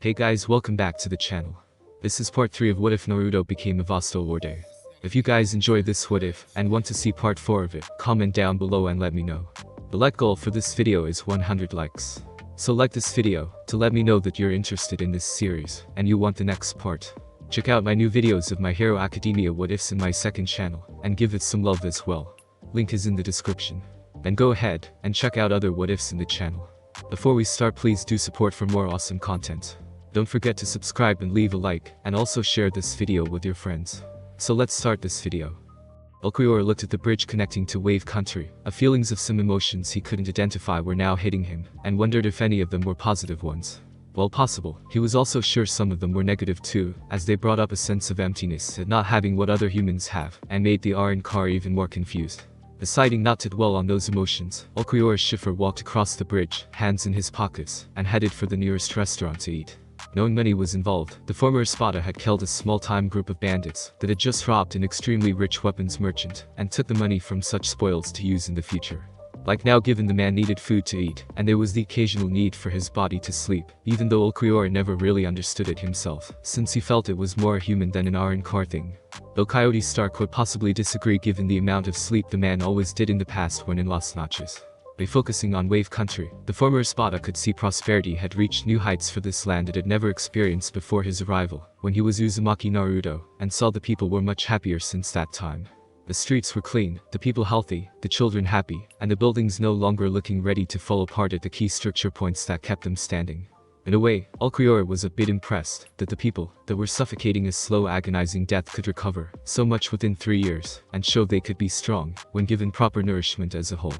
Hey guys, welcome back to the channel. This is part 3 of What If Naruto Became a Vasto Lorde. If you guys enjoy this what if, and want to see part 4 of it, comment down below and let me know. The like goal for this video is 100 likes. So like this video, to let me know that you're interested in this series, and you want the next part. Check out my new videos of My Hero Academia what ifs in my second channel, and give it some love as well. Link is in the description. And go ahead, and check out other what ifs in the channel. Before we start, please do support for more awesome content. Don't forget to subscribe and leave a like, and also share this video with your friends. So let's start this video. Ulquiorra looked at the bridge connecting to Wave Country. Feelings of some emotions he couldn't identify were now hitting him, and wondered if any of them were positive ones. While possible, he was also sure some of them were negative too, as they brought up a sense of emptiness at not having what other humans have, and made the Arrancar even more confused. Deciding not to dwell on those emotions, Ulquiorra Schiffer walked across the bridge, hands in his pockets, and headed for the nearest restaurant to eat. Knowing money was involved, the former Espada had killed a small-time group of bandits that had just robbed an extremely rich weapons merchant, and took the money from such spoils to use in the future. Like now, given the man needed food to eat, and there was the occasional need for his body to sleep, even though Ulquiorra never really understood it himself, since he felt it was more human than an Arrancar thing. Though Coyote Stark would possibly disagree given the amount of sleep the man always did in the past when in Las Noches. By focusing on Wave Country, the former Espada could see prosperity had reached new heights for this land it had never experienced before his arrival, when he was Uzuamki Naruto, and saw the people were much happier since that time. The streets were clean, the people healthy, the children happy, and the buildings no longer looking ready to fall apart at the key structure points that kept them standing. In a way, Ulquiorra was a bit impressed that the people that were suffocating a slow agonizing death could recover so much within 3 years, and show they could be strong when given proper nourishment as a whole.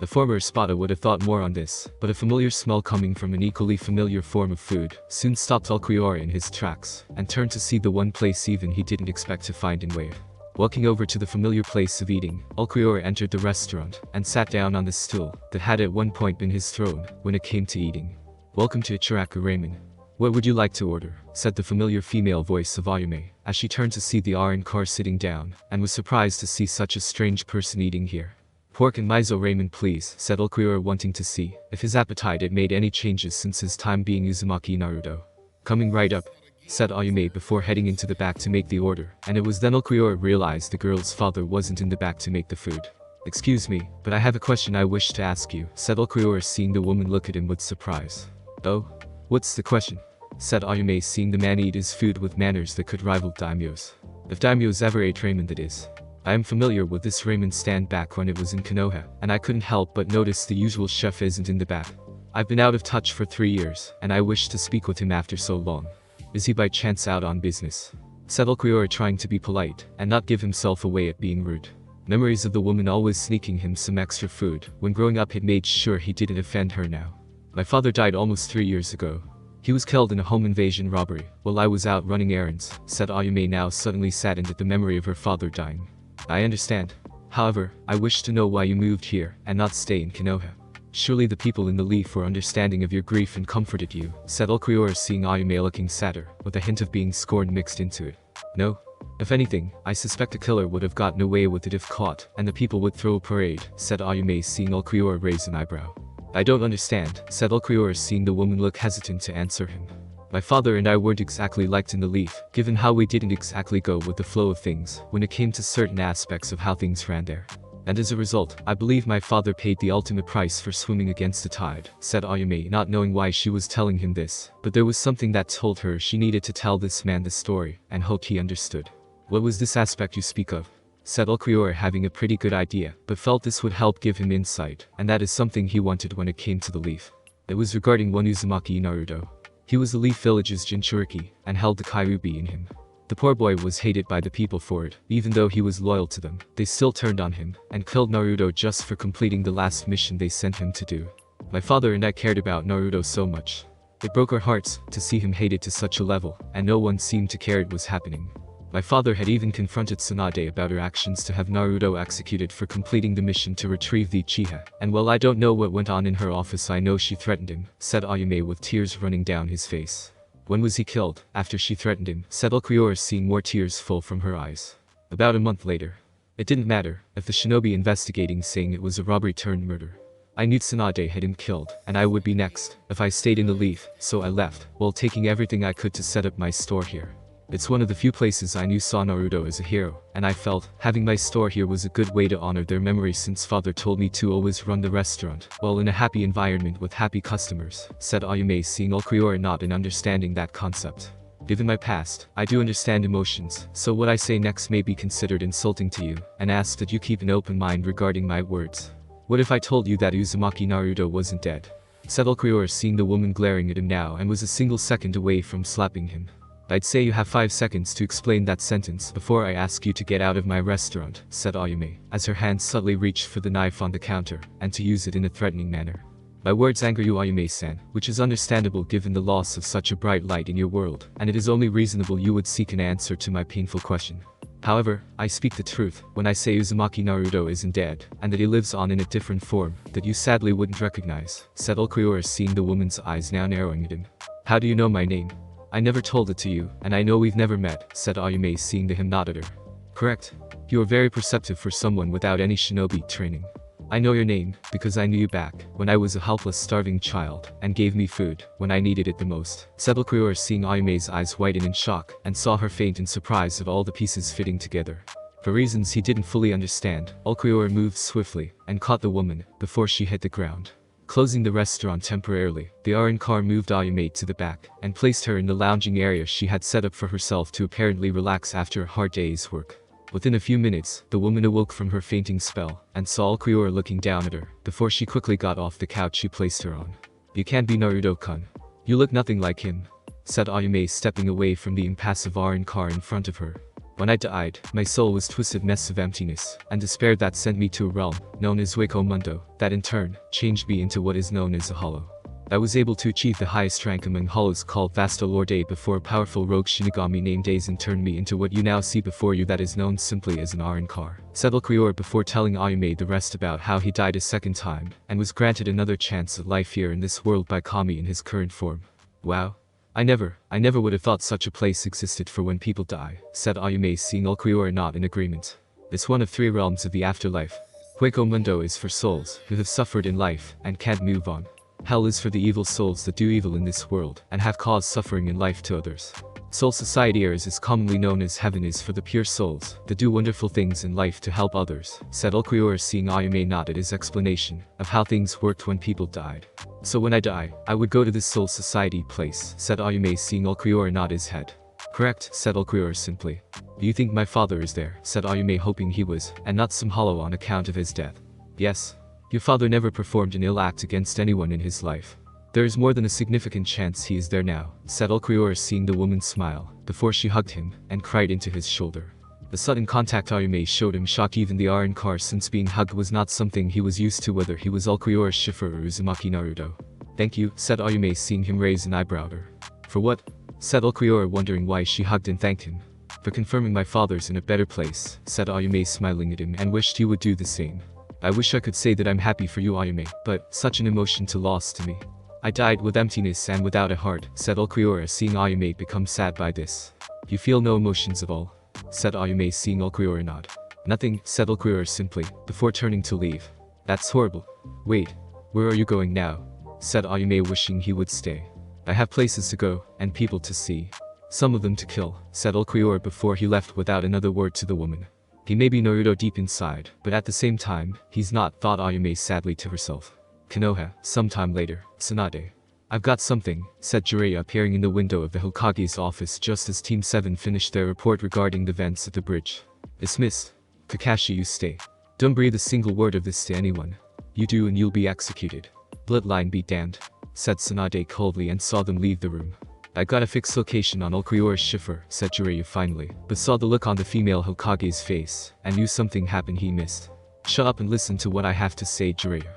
The former Espada would have thought more on this, but a familiar smell coming from an equally familiar form of food soon stopped Ulquiorra in his tracks, and turned to see the one place even he didn't expect to find in Wave. Walking over to the familiar place of eating, Ulquiorra entered the restaurant, and sat down on the stool that had at one point been his throne when it came to eating. "Welcome to Ichiraku, Ramen. What would you like to order?" said the familiar female voice of Ayume, as she turned to see the Arrancar sitting down, and was surprised to see such a strange person eating here. "Pork and miso ramen please," said Ulquiorra, wanting to see if his appetite had made any changes since his time being Uzuamaki Naruto. "Coming right up," said Ayume before heading into the back to make the order, and it was then Ulquiorra realized the girl's father wasn't in the back to make the food. "Excuse me, but I have a question I wish to ask you," said Ulquiorra, seeing the woman look at him with surprise. "Oh? What's the question?" said Ayume, seeing the man eat his food with manners that could rival daimyos. "If daimyos ever ate ramen, that is. I am familiar with this ramen stand back when it was in Konoha, and I couldn't help but notice the usual chef isn't in the back. I've been out of touch for 3 years, and I wish to speak with him after so long. Is he by chance out on business?" said Ulquiorra, trying to be polite, and not give himself away at being rude. Memories of the woman always sneaking him some extra food when growing up had made sure he didn't offend her now. "My father died almost 3 years ago. He was killed in a home invasion robbery while I was out running errands," said Ayume, now suddenly saddened at the memory of her father dying. "I understand. However, I wish to know why you moved here, and not stay in Konoha. Surely the people in the Leaf were understanding of your grief and comforted you," said Ulquiorra, seeing Ayume looking sadder, with a hint of being scorned mixed into it. "No. If anything, I suspect a killer would have gotten away with it if caught, and the people would throw a parade," said Ayume, seeing Ulquiorra raise an eyebrow. "I don't understand," said Ulquiorra, seeing the woman look hesitant to answer him. "My father and I weren't exactly liked in the Leaf, given how we didn't exactly go with the flow of things when it came to certain aspects of how things ran there. And as a result, I believe my father paid the ultimate price for swimming against the tide," said Ayume, not knowing why she was telling him this, but there was something that told her she needed to tell this man the story, and hoped he understood. "What was this aspect you speak of?" said Ulquiorra, having a pretty good idea, but felt this would help give him insight, and that is something he wanted when it came to the Leaf. It was regarding one Uzuamaki Naruto. He was the Leaf Village's Jinchuriki, and held the Kyuubi in him. The poor boy was hated by the people for it, even though he was loyal to them. They still turned on him, and killed Naruto just for completing the last mission they sent him to do. My father and I cared about Naruto so much. It broke our hearts to see him hated to such a level, and no one seemed to care it was happening. My father had even confronted Tsunade about her actions to have Naruto executed for completing the mission to retrieve the Uchiha, and while I don't know what went on in her office, I know she threatened him," said Ayume, with tears running down his face. "When was he killed?" "After she threatened him," said Ulquiorra, seeing more tears fall from her eyes. "About a month later. It didn't matter if the shinobi investigating saying it was a robbery turned murder. I knew Tsunade had him killed, and I would be next if I stayed in the leaf, so I left, while taking everything I could to set up my store here. It's one of the few places I knew saw Naruto as a hero, and I felt having my store here was a good way to honor their memory since father told me to always run the restaurant while in a happy environment with happy customers, said Ayume, seeing Ulquiorra nod and understanding that concept. Given my past, I do understand emotions, so what I say next may be considered insulting to you, and ask that you keep an open mind regarding my words. What if I told you that Uzuamki Naruto wasn't dead? Said Ulquiorra, seeing the woman glaring at him now and was a single second away from slapping him. I'd say you have 5 seconds to explain that sentence before I ask you to get out of my restaurant, said Ayume, as her hand subtly reached for the knife on the counter, and to use it in a threatening manner. My words anger you, Ayume-san, which is understandable given the loss of such a bright light in your world, and it is only reasonable you would seek an answer to my painful question. However, I speak the truth when I say Uzumaki Naruto isn't dead, and that he lives on in a different form that you sadly wouldn't recognize, said Ulquiorra, seeing the woman's eyes now narrowing at him. How do you know my name? I never told it to you, and I know we've never met, said Ayume, seeing him nod at her. Correct. You are very perceptive for someone without any shinobi training. I know your name, because I knew you back when I was a helpless starving child, and gave me food when I needed it the most, said Ulquiorra, seeing Ayume's eyes whiten in shock, and saw her faint in surprise of all the pieces fitting together. For reasons he didn't fully understand, Ulquiorra moved swiftly, and caught the woman, before she hit the ground. Closing the restaurant temporarily, the Arrancar moved Ayume to the back, and placed her in the lounging area she had set up for herself to apparently relax after a hard day's work. Within a few minutes, the woman awoke from her fainting spell, and saw Ulquiorra looking down at her, before she quickly got off the couch she placed her on. You can't be Naruto-kun. You look nothing like him, said Ayume, stepping away from the impassive Arrancar in front of her. When I died, my soul was a twisted mess of emptiness and despair that sent me to a realm known as Hueco Mundo, that in turn changed me into what is known as a hollow. I was able to achieve the highest rank among hollows called Vasto Lorde before a powerful rogue Shinigami named Aizen turned me into what you now see before you, that is known simply as an Arrancar, said Ulquiorra, before telling Ayume the rest about how he died a second time and was granted another chance at life here in this world by Kami in his current form. Wow. I never would have thought such a place existed for when people die, said Ayume, seeing Ulquiorra nod in agreement. It's one of 3 realms of the afterlife. Hueco Mundo is for souls who have suffered in life and can't move on. Hell is for the evil souls that do evil in this world and have caused suffering in life to others. Soul Society, or as is commonly known as heaven, is for the pure souls that do wonderful things in life to help others, said Ulquiorra, seeing Ayume nod at his explanation of how things worked when people died. So when I die, I would go to this Soul Society place, said Ayume, seeing Ulquiorra nod his head. Correct, said Ulquiorra simply. Do you think my father is there, said Ayume, hoping he was, and not some hollow on account of his death. Yes. Your father never performed an ill act against anyone in his life. There is more than a significant chance he is there now, said Ulquiorra, seeing the woman smile, before she hugged him and cried into his shoulder. The sudden contact Ayume showed him shock. Even the Arrancar, since being hugged was not something he was used to, whether he was Ulquiorra Schiffer or Uzumaki Naruto. Thank you, said Ayume, seeing him raise an eyebrow at her. For what? Said Ulquiorra, wondering why she hugged and thanked him. For confirming my father's in a better place, said Ayume, smiling at him, and wished he would do the same. I wish I could say that I'm happy for you, Ayume, but such an emotion to loss to me. I died with emptiness and without a heart, said Ulquiorra, seeing Ayume become sad by this. You feel no emotions at all? Said Ayume, seeing Ulquiorra nod. Nothing, said Ulquiorra simply, before turning to leave. That's horrible. Wait, where are you going now? Said Ayume, wishing he would stay. I have places to go, and people to see. Some of them to kill, said Ulquiorra, before he left without another word to the woman. He may be Naruto deep inside, but at the same time, he's not, thought Ayume sadly to herself. Konoha, sometime later, Tsunade. I've got something, said Jiraiya, appearing in the window of the Hokage's office just as Team 7 finished their report regarding the events at the bridge. Dismissed. Kakashi, you stay. Don't breathe a single word of this to anyone. You do and you'll be executed. Bloodline be damned, said Tsunade coldly, and saw them leave the room. I got a fixed location on Ulquiorra Schiffer, said Jiraiya finally, but saw the look on the female Hokage's face, and knew something happened he missed. Shut up and listen to what I have to say, Jiraiya.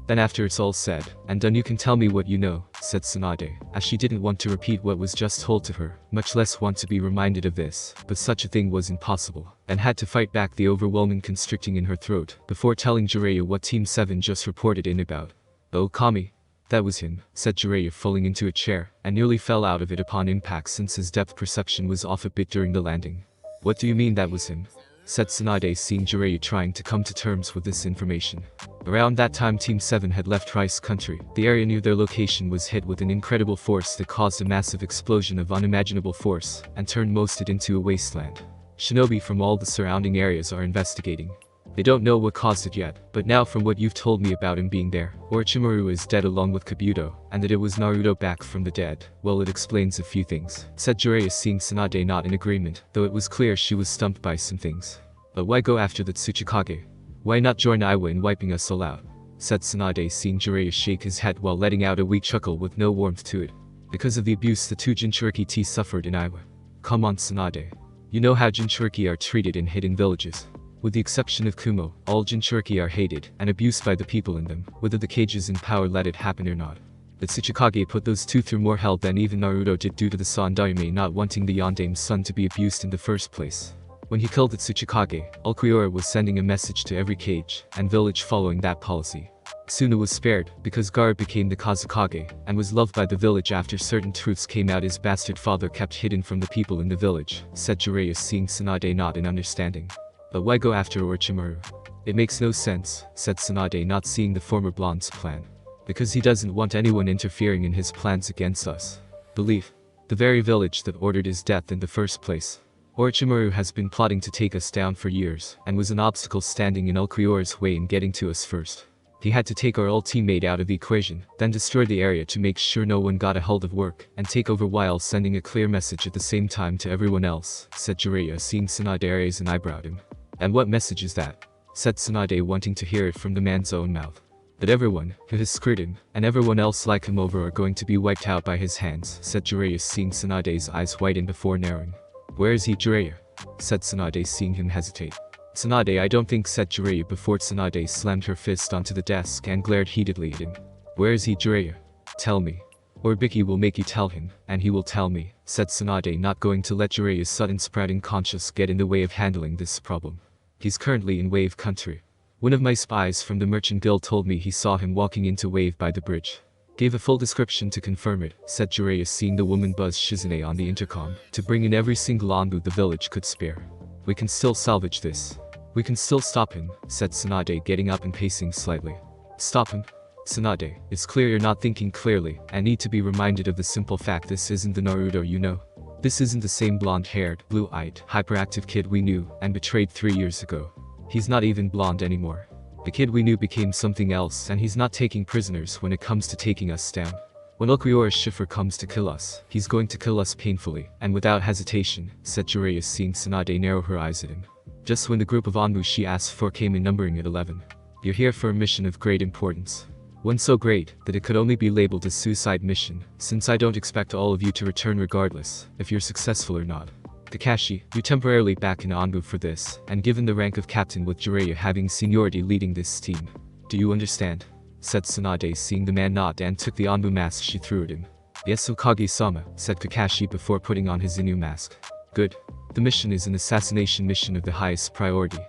Then after it's all said and done you can tell me what you know, said Tsunade, as she didn't want to repeat what was just told to her, much less want to be reminded of this, but such a thing was impossible, and had to fight back the overwhelming constricting in her throat, before telling Jiraiya what Team 7 just reported in about. Oh, Kami. That was him, said Jiraiya, falling into a chair, and nearly fell out of it upon impact since his depth perception was off a bit during the landing. What do you mean that was him? said Tsunade, seeing Jiraiya trying to come to terms with this information. Around that time Team 7 had left Rice Country. The area near their location was hit with an incredible force that caused a massive explosion of unimaginable force and turned most of it into a wasteland. Shinobi from all the surrounding areas are investigating. They don't know what caused it yet, but now from what you've told me about him being there, Orochimaru is dead along with Kabuto, and that it was Naruto back from the dead, well it explains a few things, said Jiraiya, seeing Tsunade not in agreement, though it was clear she was stumped by some things. But why go after the Tsuchikage? Why not join Iwa in wiping us all out? Said Tsunade, seeing Jiraiya shake his head while letting out a weak chuckle with no warmth to it. Because of the abuse the two Jinchuriki T suffered in Iwa. Come on Tsunade. You know how Jinchuriki are treated in hidden villages. With the exception of Kumo, all Jinchuriki are hated and abused by the people in them, whether the cages in power let it happen or not. The Tsuchikage put those two through more hell than even Naruto did due to the Sandaime not wanting the Yandame's son to be abused in the first place. When he killed the Tsuchikage, Ulquiorra was sending a message to every cage and village following that policy. Suna was spared because Gaara became the Kazukage and was loved by the village after certain truths came out his bastard father kept hidden from the people in the village, said Jiraiya, seeing Tsunade not in understanding. But why go after Orochimaru? It makes no sense, said Tsunade, not seeing the former blonde's plan. Because he doesn't want anyone interfering in his plans against us. Believe. The very village that ordered his death in the first place. Orochimaru has been plotting to take us down for years, and was an obstacle standing in Ulquiorra's way in getting to us first. He had to take our old teammate out of the equation, then destroy the area to make sure no one got a hold of work, and take over while sending a clear message at the same time to everyone else, said Jiraiya, seeing Tsunade raise an eyebrow at him. And what message is that? Said Tsunade, wanting to hear it from the man's own mouth. That everyone who has screwed him, and everyone else like him over are going to be wiped out by his hands, said Jiraiya, seeing Tsunade's eyes widen before narrowing. Where is he, Jiraiya? Said Tsunade, seeing him hesitate. Tsunade, I don't think, said Jiraiya before Tsunade slammed her fist onto the desk and glared heatedly at him. Where is he, Jiraiya? Tell me. Or Biki will make you tell him, and he will tell me, said Tsunade, not going to let Jiraiya's sudden sprouting conscience get in the way of handling this problem. He's currently in Wave Country. One of my spies from the Merchant Guild told me he saw him walking into Wave by the bridge. Gave a full description to confirm it, said Jiraiya, seeing the woman buzz Shizune on the intercom, to bring in every single Anbu the village could spare. We can still salvage this. We can still stop him, said Tsunade, getting up and pacing slightly. Stop him? Tsunade, it's clear you're not thinking clearly, and need to be reminded of the simple fact this isn't the Naruto you know. This isn't the same blonde-haired, blue-eyed, hyperactive kid we knew and betrayed 3 years ago. He's not even blonde anymore. The kid we knew became something else, and he's not taking prisoners when it comes to taking us down. When Ulquiorra Schiffer comes to kill us, he's going to kill us painfully, and without hesitation, said Jiraiya, seeing Tsunade narrow her eyes at him. Just when the group of Anbu she asked for came in numbering at 11. You're here for a mission of great importance. One so great that it could only be labeled a suicide mission, since I don't expect all of you to return regardless, if you're successful or not. Kakashi, you're temporarily back in Anbu for this, and given the rank of captain with Jiraiya having seniority leading this team. Do you understand? Said Tsunade, seeing the man nod, and took the Anbu mask she threw at him. Yes, Hokage-sama, said Kakashi before putting on his Inu mask. Good. The mission is an assassination mission of the highest priority.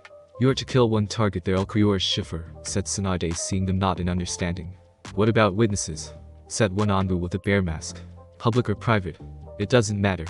You are to kill one target there, Ulquiorra Schiffer, said Tsunade, seeing them nod in understanding. What about witnesses? Said one Anbu with a bear mask. Public or private? It doesn't matter.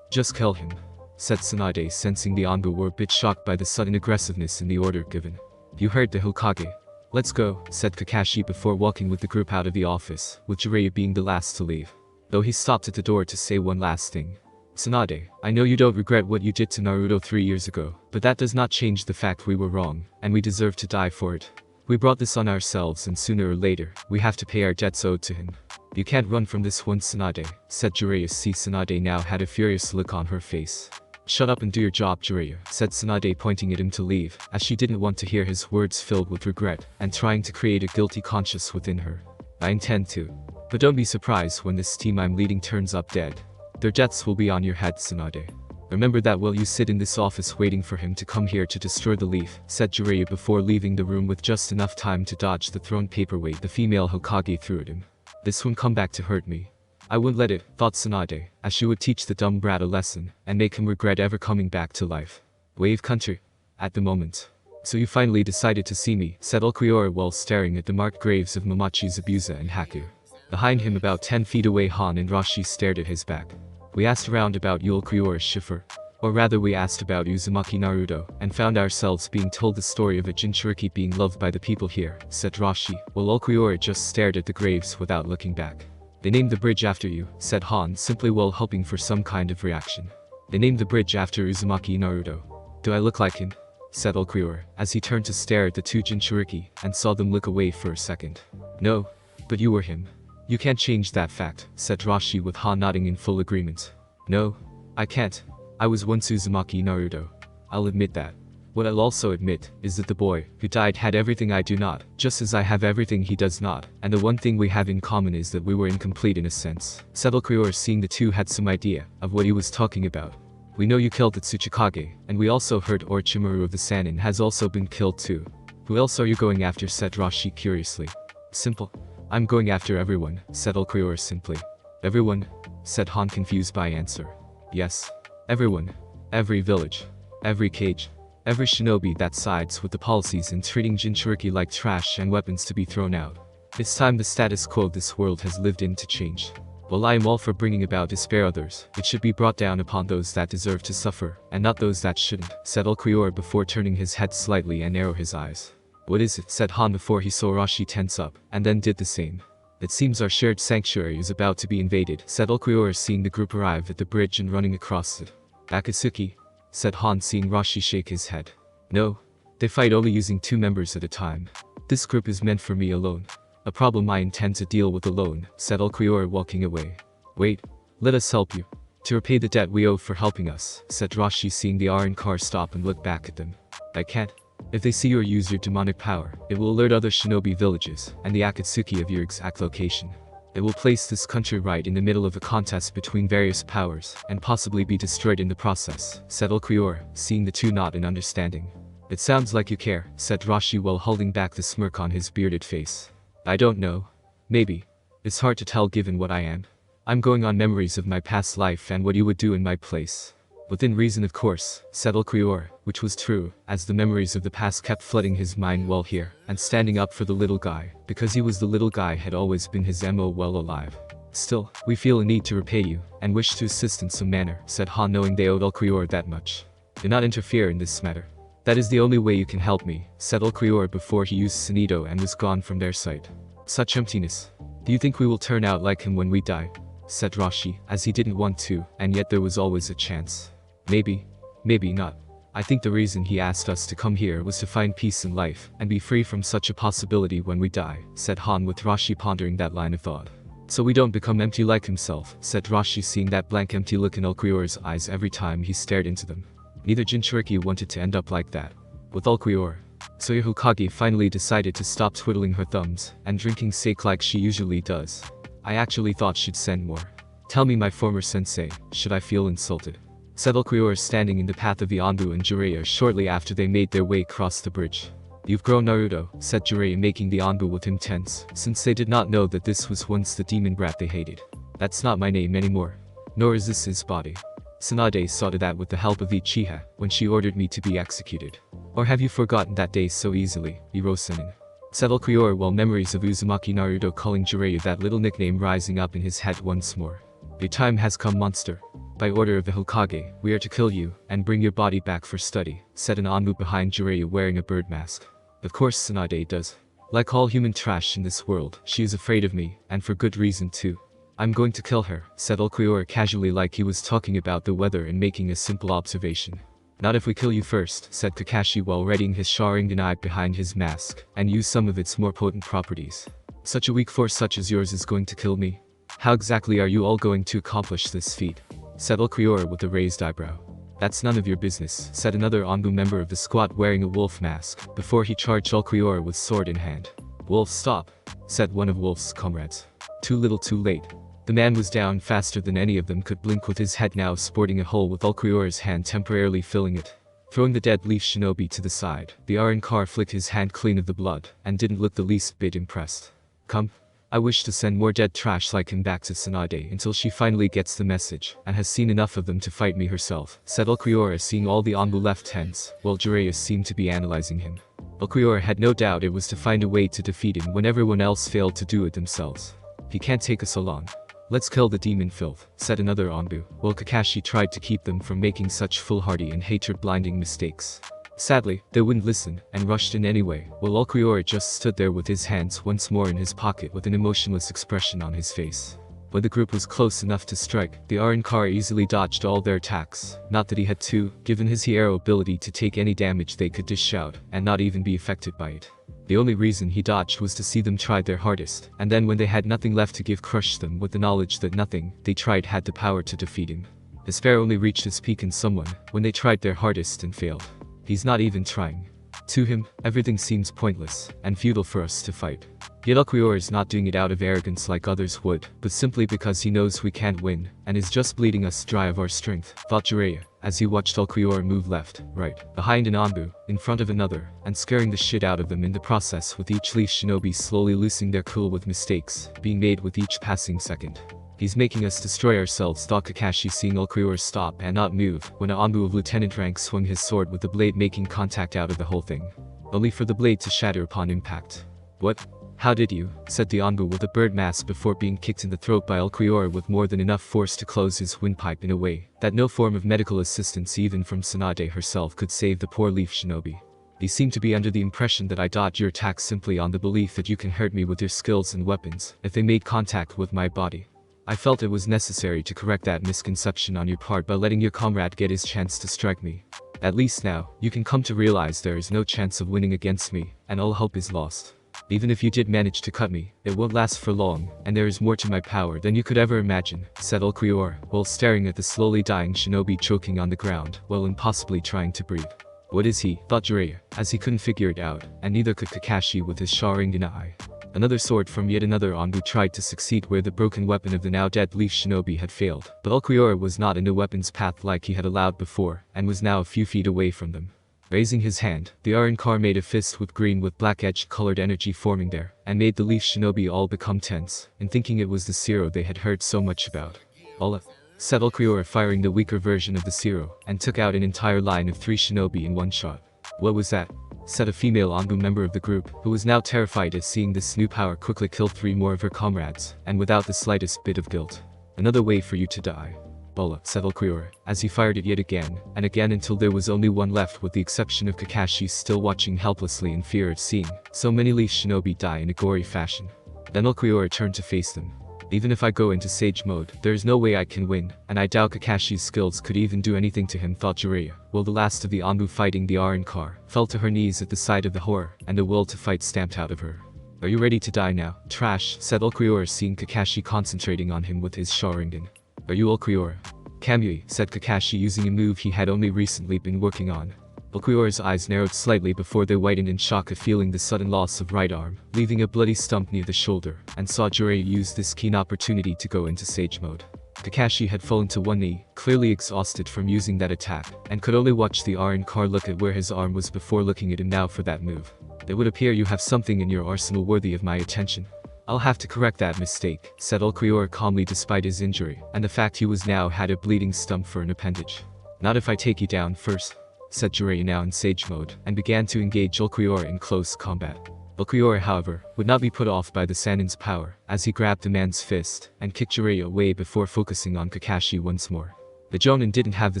Just kill him. Said Tsunade, sensing the Anbu were a bit shocked by the sudden aggressiveness in the order given. You heard the Hokage. Let's go, said Kakashi before walking with the group out of the office, with Jiraiya being the last to leave. Though he stopped at the door to say one last thing. Tsunade, I know you don't regret what you did to Naruto 3 years ago, but that does not change the fact we were wrong, and we deserve to die for it. We brought this on ourselves, and sooner or later, we have to pay our debts owed to him. You can't run from this one, Tsunade, said Jiraiya. See, Tsunade now had a furious look on her face. Shut up and do your job, Jiraiya, said Tsunade, pointing at him to leave, as she didn't want to hear his words filled with regret, and trying to create a guilty conscience within her. I intend to. But don't be surprised when this team I'm leading turns up dead. Their deaths will be on your head, Tsunade. Remember that while you sit in this office waiting for him to come here to destroy the leaf, said Jiraiya before leaving the room with just enough time to dodge the thrown paperweight the female Hokage threw at him. This won't come back to hurt me. I wouldn't let it, thought Tsunade, as she would teach the dumb brat a lesson, and make him regret ever coming back to life. Wave Country. At the moment. So you finally decided to see me, said Ulquiorra while staring at the marked graves of Momochi, Zabuza and Haku. Behind him about 10 feet away Han and Rashi stared at his back. We asked around about you, Ulquiorra Schiffer. Or rather we asked about Uzuamki Naruto, and found ourselves being told the story of a Jinchuriki being loved by the people here, said Rashi, while Ulquiorra just stared at the graves without looking back. They named the bridge after you, said Han simply while hoping for some kind of reaction. They named the bridge after Uzuamki Naruto. Do I look like him? Said Ulquiorra, as he turned to stare at the two Jinchuriki, and saw them look away for a second. No, but you were him. You can't change that fact, said Rashi with Han nodding in full agreement. No, I can't. I was once Uzuamki Naruto. I'll admit that. What I'll also admit is that the boy who died had everything I do not, just as I have everything he does not, and the one thing we have in common is that we were incomplete in a sense. Said Ulquiorra, seeing the two had some idea of what he was talking about. We know you killed the Tsuchikage, and we also heard Orochimaru of the Sannin has also been killed too. Who else are you going after? Said Rashi curiously. Simple. I'm going after everyone, said Ulquiorra simply. Everyone? Said Han confused by answer. Yes. Everyone. Every village. Every cage. Every shinobi that sides with the policies in treating Jinchuriki like trash and weapons to be thrown out. It's time the status quo this world has lived in to change. While I am all for bringing about to spare others, it should be brought down upon those that deserve to suffer, and not those that shouldn't, said Ulquiorra before turning his head slightly and narrow his eyes. What is it? Said Han before he saw Rashi tense up, and then did the same. It seems our shared sanctuary is about to be invaded, said Ulquiorra seeing the group arrive at the bridge and running across it. Akatsuki? Said Han seeing Rashi shake his head. No. They fight only using 2 members at a time. This group is meant for me alone. A problem I intend to deal with alone, said Ulquiorra walking away. Wait. Let us help you. To repay the debt we owe for helping us, said Rashi seeing the Arrancar stop and look back at them. I can't. If they see you or use your demonic power, it will alert other shinobi villages, and the Akatsuki of your exact location. It will place this country right in the middle of a contest between various powers, and possibly be destroyed in the process, said Ulquiorra, seeing the two nod in understanding. It sounds like you care, said Rashi while holding back the smirk on his bearded face. I don't know. Maybe. It's hard to tell given what I am. I'm going on memories of my past life and what you would do in my place. Within reason of course, said Ulquiorra, which was true, as the memories of the past kept flooding his mind while here, and standing up for the little guy, because he was the little guy had always been his MO while alive. Still, we feel a need to repay you, and wish to assist in some manner, said Han knowing they owed Ulquiorra that much. Do not interfere in this matter. That is the only way you can help me, said Ulquiorra before he used Sunito and was gone from their sight. Such emptiness. Do you think we will turn out like him when we die? Said Rashi, as he didn't want to, and yet there was always a chance. Maybe. Maybe not. I think the reason he asked us to come here was to find peace in life, and be free from such a possibility when we die, said Han with Rashi pondering that line of thought. So we don't become empty like himself, said Rashi seeing that blank empty look in Ulquiorra's eyes every time he stared into them. Neither Jinchuriki wanted to end up like that. With Ulquiorra. So your Hokage finally decided to stop twiddling her thumbs, and drinking sake like she usually does. I actually thought she'd send more. Tell me my former sensei, should I feel insulted? Said Ulquiorra standing in the path of Yondu and Jiraiya shortly after they made their way across the bridge. You've grown Naruto, said Jiraiya making the Yondu with him tense, since they did not know that this was once the demon brat they hated. That's not my name anymore. Nor is this his body. Tsunade saw to that with the help of Uchiha, when she ordered me to be executed. Or have you forgotten that day so easily, Hirosenin? Said Ulquiorra while memories of Uzuamki Naruto calling Jiraiya that little nickname rising up in his head once more. Your time has come, monster. By order of the Hokage, we are to kill you, and bring your body back for study, said an Anbu behind Jiraiya wearing a bird mask. Of course Tsunade does. Like all human trash in this world, she is afraid of me, and for good reason too. I'm going to kill her, said Ulquiorra casually like he was talking about the weather and making a simple observation. Not if we kill you first, said Kakashi while readying his Sharingan behind his mask, and use some of its more potent properties. Such a weak force such as yours is going to kill me? How exactly are you all going to accomplish this feat? Said Ulquiorra with a raised eyebrow. That's none of your business, said another Anbu member of the squad wearing a wolf mask, before he charged Ulquiorra with sword in hand. Wolf, stop, said one of Wolf's comrades. Too little too late. The man was down faster than any of them could blink with his head now sporting a hole with Ulquiorra's hand temporarily filling it. Throwing the dead leaf shinobi to the side, the Arrancar flicked his hand clean of the blood, and didn't look the least bit impressed. Come. I wish to send more dead trash like him back to Tsunade until she finally gets the message, and has seen enough of them to fight me herself, said Ulquiorra seeing all the Anbu left tense, while Jiraiya seemed to be analyzing him. Ulquiorra had no doubt it was to find a way to defeat him when everyone else failed to do it themselves. He can't take us along. Let's kill the demon filth, said another Anbu, while Kakashi tried to keep them from making such foolhardy and hatred-blinding mistakes. Sadly, they wouldn't listen, and rushed in anyway, while Ulquiorra just stood there with his hands once more in his pocket with an emotionless expression on his face. When the group was close enough to strike, the Arrancar easily dodged all their attacks, not that he had to, given his hero ability to take any damage they could dish out, and not even be affected by it. The only reason he dodged was to see them try their hardest, and then when they had nothing left to give, crush them with the knowledge that nothing they tried had the power to defeat him. Despair only reached its peak in someone when they tried their hardest and failed. He's not even trying. To him, everything seems pointless and futile for us to fight. Yet Ulquiorra is not doing it out of arrogance like others would, but simply because he knows we can't win, and is just bleeding us dry of our strength, thought Jiraiya, as he watched Ulquiorra move left, right, behind an Anbu, in front of another, and scaring the shit out of them in the process, with each leaf shinobi slowly losing their cool with mistakes being made with each passing second. He's making us destroy ourselves, thought Kakashi, seeing Ulquiorra stop and not move when an Anbu of lieutenant rank swung his sword with the blade making contact out of the whole thing, only for the blade to shatter upon impact. What? How did you? Said the Anbu with a bird mask before being kicked in the throat by Ulquiorra with more than enough force to close his windpipe in a way that no form of medical assistance even from Tsunade herself could save the poor leaf shinobi. You seem to be under the impression that I dodged your attacks simply on the belief that you can hurt me with your skills and weapons if they made contact with my body. I felt it was necessary to correct that misconception on your part by letting your comrade get his chance to strike me. At least now, you can come to realize there is no chance of winning against me, and all hope is lost. Even if you did manage to cut me, it won't last for long, and there is more to my power than you could ever imagine, said Ulquiorra, while staring at the slowly dying shinobi choking on the ground, while impossibly trying to breathe. What is he? Thought Jiraiya, as he couldn't figure it out, and neither could Kakashi with his Sharingan eye. Another sword from yet another Anbu tried to succeed where the broken weapon of the now dead leaf shinobi had failed, but Ulquiorra was not in the weapon's path like he had allowed before, and was now a few feet away from them. Raising his hand, the Arrancar made a fist with green with black edged colored energy forming there, and made the leaf shinobi all become tense, and thinking it was the Zero they had heard so much about. Ola, said Ulquiorra, firing the weaker version of the Zero, and took out an entire line of 3 shinobi in one shot. What was that? Said a female Anbu member of the group, who was now terrified at seeing this new power quickly kill 3 more of her comrades, and without the slightest bit of guilt. Another way for you to die. Bola, said Ulquiorra, as he fired it yet again, and again until there was only one left with the exception of Kakashi still watching helplessly in fear of seeing so many leaf shinobi die in a gory fashion. Then Ulquiorra turned to face them. Even if I go into Sage mode, there is no way I can win, and I doubt Kakashi's skills could even do anything to him, thought Jiraiya, while the last of the Anbu fighting the Arrancar fell to her knees at the sight of the horror, and the will to fight stamped out of her. Are you ready to die now? Trash, said Ulquiorra, seeing Kakashi concentrating on him with his Sharingan. Are you Ulquiorra? Kamui, said Kakashi, using a move he had only recently been working on. Ulquiorra's eyes narrowed slightly before they widened in shock at feeling the sudden loss of right arm, leaving a bloody stump near the shoulder, and saw Jiraiya use this keen opportunity to go into Sage mode. Kakashi had fallen to one knee, clearly exhausted from using that attack, and could only watch the Arrancar look at where his arm was before looking at him now for that move. It would appear you have something in your arsenal worthy of my attention. I'll have to correct that mistake, said Ulquiorra calmly despite his injury, and the fact he was now had a bleeding stump for an appendage. Not if I take you down first, said Jiraiya now in Sage mode, and began to engage Ulquiorra in close combat. Ulquiorra, however, would not be put off by the Sanin's power, as he grabbed the man's fist, and kicked Jiraiya away before focusing on Kakashi once more. The Jonin didn't have the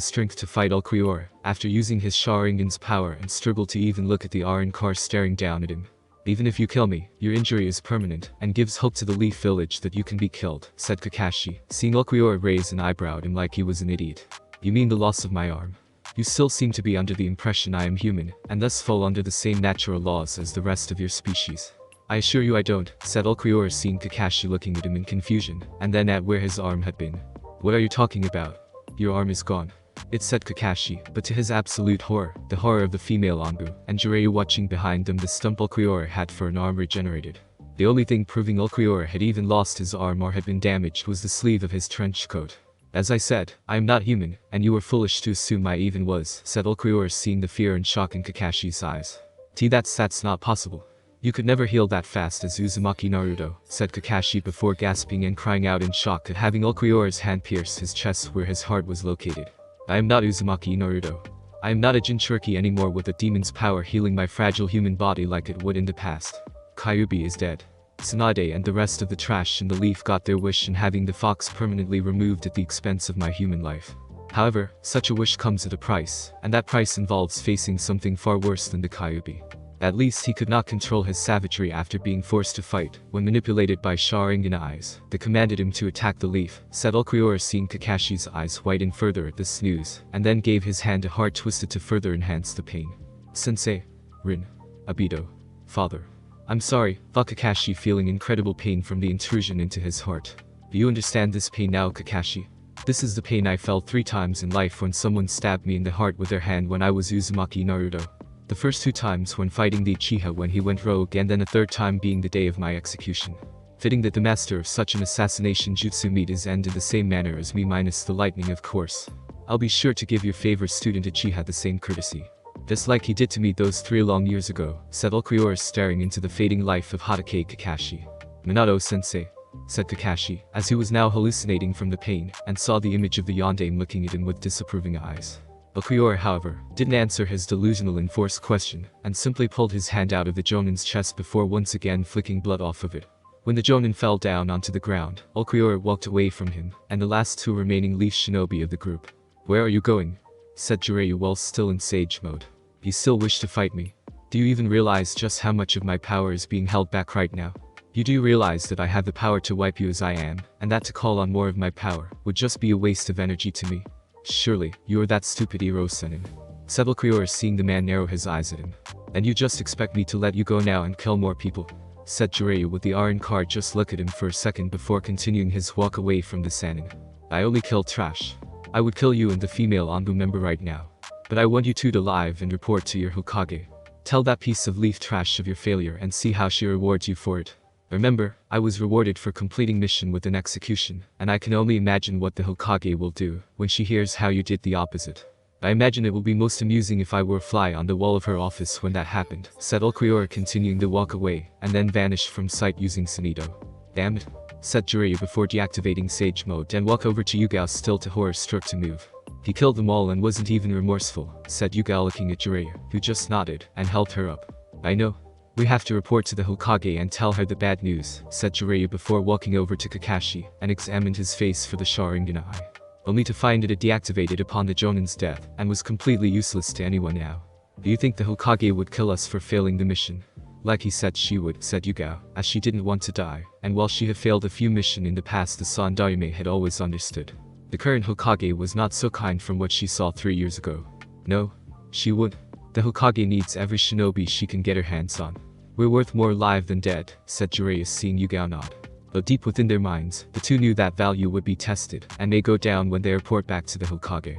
strength to fight Ulquiorra, after using his Sharingan's power, and struggled to even look at the Arrancar staring down at him. Even if you kill me, your injury is permanent, and gives hope to the Leaf Village that you can be killed, said Kakashi, seeing Ulquiorra raise an eyebrow at him like he was an idiot. You mean the loss of my arm? You still seem to be under the impression I am human, and thus fall under the same natural laws as the rest of your species. I assure you I don't, said Ulquiorra, seeing Kakashi looking at him in confusion, and then at where his arm had been. What are you talking about? Your arm is gone. It said Kakashi, but to his absolute horror, the horror of the female Anbu, and Jiraiya watching behind them, the stump Ulquiorra had for an arm regenerated. The only thing proving Ulquiorra had even lost his arm or had been damaged was the sleeve of his trench coat. As I said, I am not human, and you were foolish to assume I even was, said Ulquiorra, seeing the fear and shock in Kakashi's eyes. That's not possible. You could never heal that fast as Uzuamki Naruto, said Kakashi before gasping and crying out in shock at having Ulquiorra's hand pierce his chest where his heart was located. I am not Uzuamki Naruto. I am not a Jinchuriki anymore with a demon's power healing my fragile human body like it would in the past. Kyuubi is dead. Tsunade and the rest of the trash in the leaf got their wish in having the fox permanently removed at the expense of my human life. However, such a wish comes at a price, and that price involves facing something far worse than the Kyuubi. At least he could not control his savagery after being forced to fight. When manipulated by Sharingan eyes, they commanded him to attack the leaf, said Ulquiorra, seeing Kakashi's eyes widen further at this news, and then gave his hand a hard twisted to further enhance the pain. Sensei. Rin. Abido. Father. I'm sorry, thought Kakashi, feeling incredible pain from the intrusion into his heart. Do you understand this pain now, Kakashi? This is the pain I felt 3 times in life when someone stabbed me in the heart with their hand when I was Uzuamki Naruto. The first 2 times when fighting the Uchiha when he went rogue, and then a 3rd time being the day of my execution. Fitting that the master of such an assassination jutsu meet his end in the same manner as me, minus the lightning, of course. I'll be sure to give your favorite student Uchiha the same courtesy. Just like he did to me those 3 long years ago, said Ulquiorra, staring into the fading life of Hatake Kakashi. Minato-sensei, said Kakashi, as he was now hallucinating from the pain, and saw the image of the yondaime looking at him with disapproving eyes. Ulquiorra, however, didn't answer his delusional and forced question, and simply pulled his hand out of the Jonin's chest before once again flicking blood off of it. When the Jonin fell down onto the ground, Ulquiorra walked away from him, and the last 2 remaining leaf shinobi of the group. Where are you going? Said Jiraiya while still in sage mode. You still wish to fight me? Do you even realize just how much of my power is being held back right now? You do realize that I have the power to wipe you as I am, and that to call on more of my power would just be a waste of energy to me? Surely, you are that stupid, Iro-senin. Said Ulquiorra, seeing the man narrow his eyes at him. And you just expect me to let you go now and kill more people? Said Jiraiya with the Arrancar. Just look at him for a second before continuing his walk away from the Sannin. I only kill trash. I would kill you and the female Anbu member right now. But I want you 2 to live and report to your Hokage. Tell that piece of leaf trash of your failure and see how she rewards you for it. Remember, I was rewarded for completing mission with an execution, and I can only imagine what the Hokage will do when she hears how you did the opposite. I imagine it will be most amusing if I were a fly on the wall of her office when that happened, said Ulquiorra, continuing to walk away, and then vanished from sight using Sonido. Damn it, said Jiraiya before deactivating Sage Mode and walk over to Yugao, still too horror-struck to move. He killed them all and wasn't even remorseful, said Yugao, looking at Jiraiya, who just nodded and helped her up. I know. We have to report to the Hokage and tell her the bad news, said Jiraiya before walking over to Kakashi and examined his face for the Sharingan eye. Only to find it had deactivated upon the Jonin's death and was completely useless to anyone now. Do you think the Hokage would kill us for failing the mission? Like he said she would, said Yugao, as she didn't want to die, and while she had failed a few missions in the past, the Sandaime had always understood. The current Hokage was not so kind from what she saw 3 years ago. No, she would. The Hokage needs every shinobi she can get her hands on. We're worth more alive than dead, said Jiraiya, seeing Yugao nod. Though deep within their minds, the 2 knew that value would be tested and may go down when they report back to the Hokage.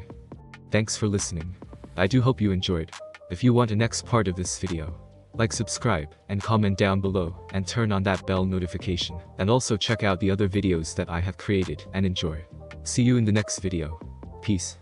Thanks for listening. I do hope you enjoyed. If you want a next part of this video, like, subscribe, and comment down below, and turn on that bell notification, and also check out the other videos that I have created and enjoy. See you in the next video. Peace.